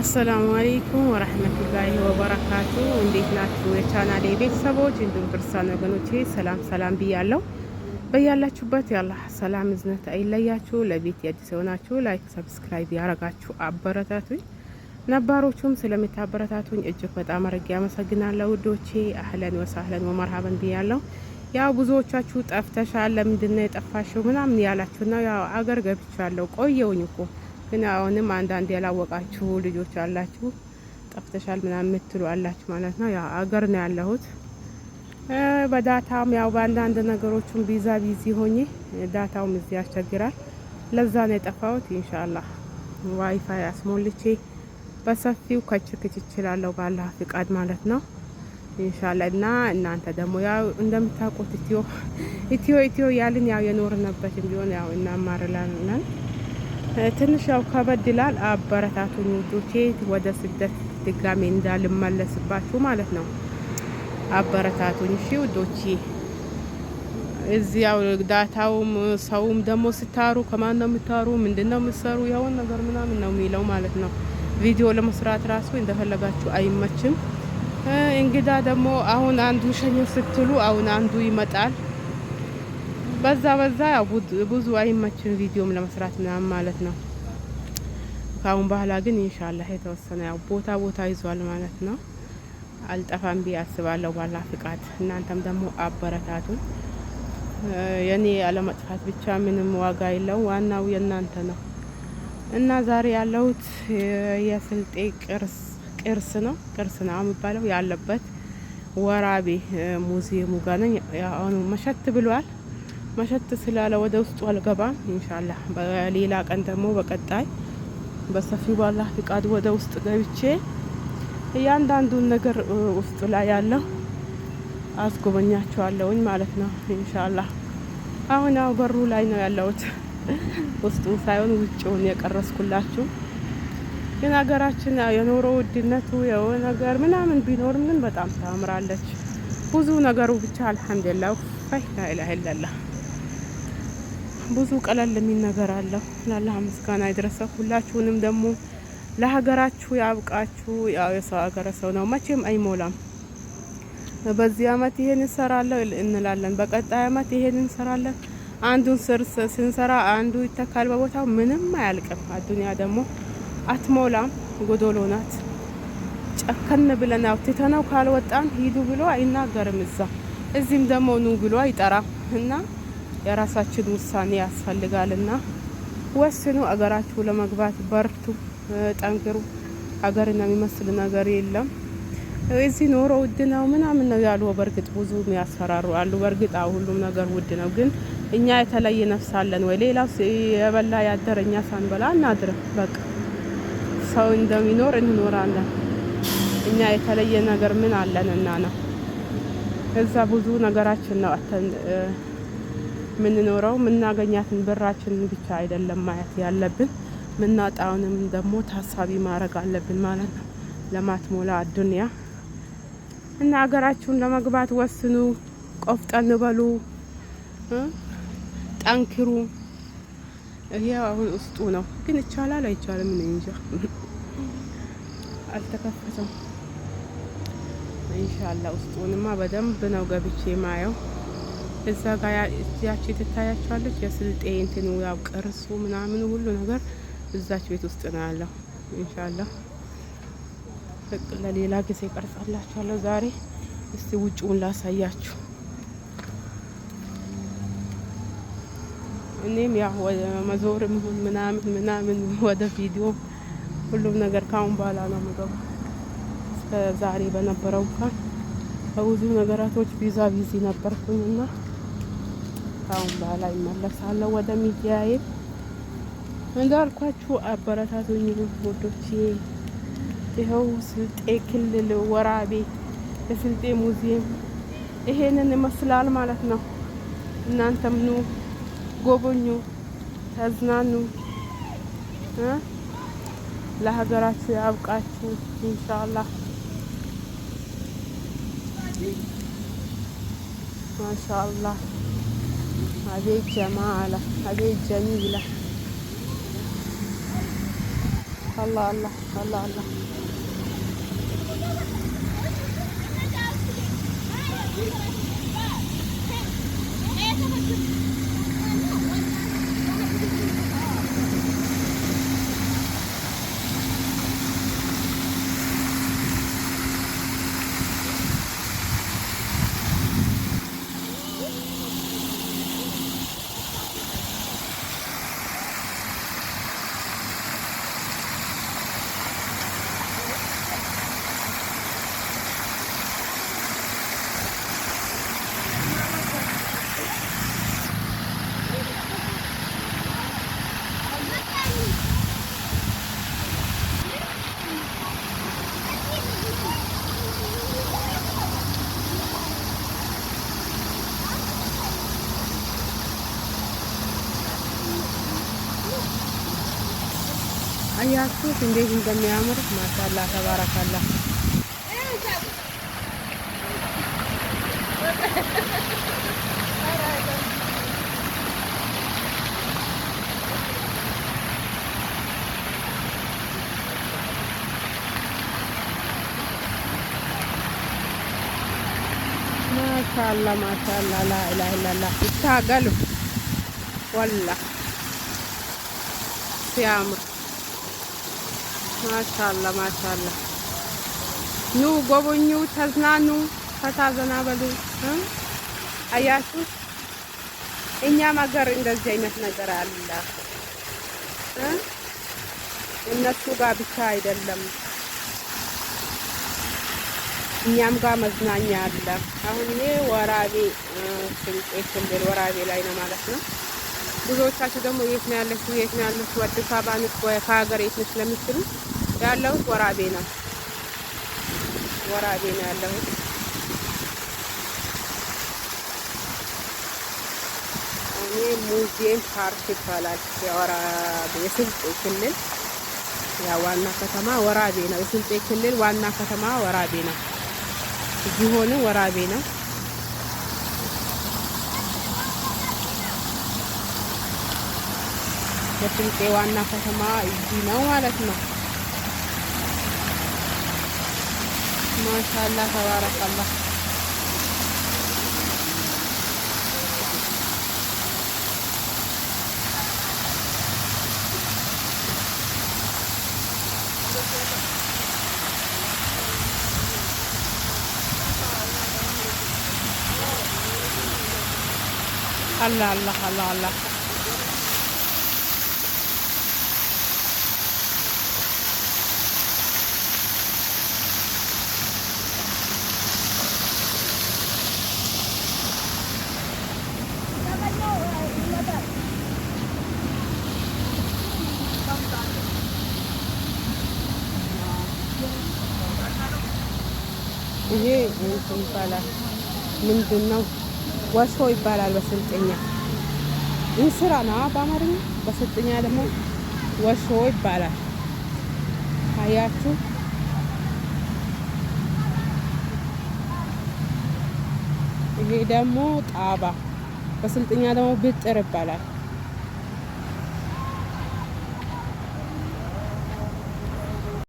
አሰላሙ አለይኩም ወራህመቱላሂ ወበረካቱ። እንዴት ናችሁ የቻናሌ ቤተሰቦች እንዲሁም ክርስቲያን ወገኖቼ ሰላም ሰላም ብያለሁ። በያላችሁበት የአላህ ሰላም እዝነት አይለያችሁ። ለቤት የአዲስ የሆናችሁ ላይክ ሰብስክራይብ ያረጋችሁ አበረታቱኝ። ነባሮቹም ስለምታበረታቱኝ እጅግ በጣም አድርጌ አመሰግናለሁ ውዶቼ። አህለን ወሳህለን ወመርሃበን ብያለሁ። ያው ብዙዎቻችሁ ጠፍተሻል ለምንድነው የጠፋሽው ምናምን ያላችሁ ነው። ያው አገር ገብቻለሁ ቆየውኝ እኮ ግን አሁንም አንዳንድ ያላወቃችሁ ልጆች አላችሁ፣ ጠፍተሻል ምናምን የምትሉ አላችሁ ማለት ነው። ያው አገር ነው ያለሁት። በዳታም ያው በአንዳንድ ነገሮችም ቪዛ ቢዚ ሆኜ ዳታውም እዚህ ያስቸግራል። ለዛ ነው የጠፋሁት። ኢንሻአላህ ዋይፋይ አስሞልቼ በሰፊው ከችክች ይችላለሁ ባላህ ፍቃድ ማለት ነው። ኢንሻአላህ እና እናንተ ደግሞ ያው እንደምታውቁት ኢትዮ ያልን ያው የኖርንበት ቢሆን ያው እናማርላለን። ትንሽ ያው ከበድ ይላል። አበረታቱኝ ውዶቼ፣ ወደ ስደት ድጋሜ እንዳልመለስባችሁ ማለት ነው። አበረታቱኝ እሺ ውዶቼ። እዚያው ዳታውም ሰውም ደግሞ ስታሩ ከማን ነው የምታሩ ምንድነው የምትሰሩ የሆነ ነገር ምናምን ነው የሚለው ማለት ነው። ቪዲዮ ለመስራት ራሱ እንደፈለጋችሁ አይመችም። እንግዳ ደግሞ አሁን አንዱ ሸኘው ስትሉ አሁን አንዱ ይመጣል። በዛ ያው ብዙ አይመችም ቪዲዮም ለመስራት ምናምን ማለት ነው። ካሁን በኋላ ግን ኢንሻአላህ የተወሰነ ያው ቦታ ይዟል ማለት ነው። አልጠፋም ብዬ አስባለሁ ባላ ፍቃድ። እናንተም ደግሞ አበረታቱ። የኔ አለመጥፋት ብቻ ምንም ዋጋ የለው፣ ዋናው የእናንተ ነው። እና ዛሬ ያለሁት የስልጤ ቅርስ ነው የሚባለው ያለበት ወራቤ ሙዚየሙ ጋር ነኝ። አሁን መሸት ብሏል። መሸት ስላለ ወደ ውስጡ አልገባም። ኢንሻአላህ በሌላ ቀን ደግሞ በቀጣይ በሰፊው ባላህ ፍቃድ ወደ ውስጥ ገብቼ እያንዳንዱን ነገር ውስጡ ላይ ያለው አስጎበኛቸዋለሁኝ ማለት ነው ኢንሻአላህ። አሁን ያው በሩ ላይ ነው ያለሁት ውስጡ ሳይሆን ውጭውን የቀረስኩላችሁ። ግን ሀገራችን የኑሮ ውድነቱ የሆነ ነገር ምናምን ቢኖርም ግን በጣም ታምራለች። ብዙ ነገሩ ብቻ አልሐምዱሊላህ ላኢላሀ ኢለላህ ብዙ ቀለል የሚል ነገር አለው። ለአላህ ምስጋና ይድረሰው። ሁላችሁንም ደግሞ ለሀገራችሁ ያብቃችሁ። ያው የሰው ሀገር ሰው ነው መቼም አይሞላም። በዚህ አመት ይሄን እንሰራለን እንላለን፣ በቀጣይ አመት ይሄን እንሰራለን። አንዱን ስንሰራ አንዱ ይተካል በቦታው። ምንም አያልቅም። አዱንያ ደግሞ አትሞላም፣ ጎዶሎ ናት። ጨከን ብለን ያው ትተነው ካልወጣን ሂዱ ብሎ አይናገርም እዚህም ደግሞ ኑ ብሎ አይጠራም። እና የራሳችን ውሳኔ ያስፈልጋልና ወስኑ። አገራችሁ ለመግባት በርቱ፣ ጠንክሩ። ሀገርን የሚመስል ነገር የለም። እዚህ ኑሮ ውድ ነው ምናምን ነው ያሉ። በእርግጥ ብዙ ያስፈራሩ አሉ። በእርግጥ ሁሉም ነገር ውድ ነው። ግን እኛ የተለየ ነፍስ አለን ወይ? ሌላው የበላ ያደረ እኛ ሳንበላ እናድርም። በቃ ሰው እንደሚኖር እንኖራለን። እኛ የተለየ ነገር ምን አለንና ነው? እዛ ብዙ ነገራችን ነው ምንኖረው። ምናገኛትን ብራችንን ብቻ አይደለም ማየት ያለብን፣ ምናጣውንም ደግሞ ታሳቢ ማድረግ አለብን ማለት ነው። ለማትሞላ አዱንያ እና ሀገራችሁን ለመግባት ወስኑ። ቆፍጠን በሉ፣ ጠንክሩ። ይሄ አሁን ውስጡ ነው ግን ይቻላል አይቻልም እኔ እንጃ። አልተከፈተም። ኢንሻአላህ ውስጡንማ በደንብ ነው ገብቼ ማየው። እዛ ጋር ያቺ ትታያቸዋለች የስልጤ እንትኑ ያው ቅርሱ ምናምን ሁሉ ነገር እዛች ቤት ውስጥ ነው ያለው። ኢንሻአላህ ለሌላ ጊዜ ቀርጻላችኋለሁ። ዛሬ እስቲ ውጭውን ላሳያችሁ። እኔም ያው መዞርም ምናምን ወደ ቪዲዮ ሁሉም ነገር ካሁን በኋላ ነው የምገባው። እስከ ዛሬ በነበረው እንኳን በብዙ ነገራቶች ቢዚ ነበርኩኝና ካሁን በኋላ ይመለሳለሁ ወደ ሚዲያዬ። እንዳልኳችሁ አበረታቱኝ ውዶቼ። ይኸው ስልጤ ክልል ወራቤ የስልጤ ሙዚየም ይሄንን ይመስላል ማለት ነው። እናንተም ኑ ጎበኙ፣ ተዝናኑ። ለሀገራችሁ ያብቃችሁ ኢንሻአላህ። ማሻአላህ አቤት ጀማላ፣ አቤት ጀሚላ። አላህ አላህ አላህ አላህ አያችሁት እንዴት እንደሚያምር ማሻአላ ተባረካላ። ማሻአላ ማሻአላ ላ ኢላሀ ኢላላህ ይታገሉ ወላ ሲያምር ማሻአላ ማሻአላ። ኑ ጎበኙ፣ ተዝናኑ፣ ፈታ ዘና በሉ። አያችሁ እኛም ሀገር እንደዚህ አይነት ነገር አለ። እነሱ ጋር ብቻ አይደለም እኛም ጋር መዝናኛ አለ። አሁን ይሄ ወራቤ ስልጤ ክልል ወራቤ ላይ ነው ማለት ነው። ብዙዎቻችሁ ደግሞ የት ነው ያለችው? የት ነው ያለችው? አዲስ አበባ ነች ወይ ከሀገር የት ነች ለምትሉ ያለሁት ወራቤ ነው። ወራቤ ነው ያለሁት። እኔ ሙዚየም ፓርክ ይባላል። የወራቤ የስልጤ ክልል ያ ዋና ከተማ ወራቤ ነው። የስልጤ ክልል ዋና ከተማ ወራቤ ነው። ዚሆኑ ወራቤ ነው። የስልጤ ዋና ከተማ እዚህ ነው ማለት ነው። ማሻአላ ተባረካላህ። አላህ አላህ አላህ አላህ ይሄ እንትን ይባላል። ምንድን ነው? ወሶ ይባላል በስልጥኛ። እንስራ ነው በአማርኛ፣ በስልጥኛ ደግሞ ወሶ ይባላል። አያችሁ ይሄ ደግሞ ጣባ፣ በስልጥኛ ደግሞ ብጥር ይባላል።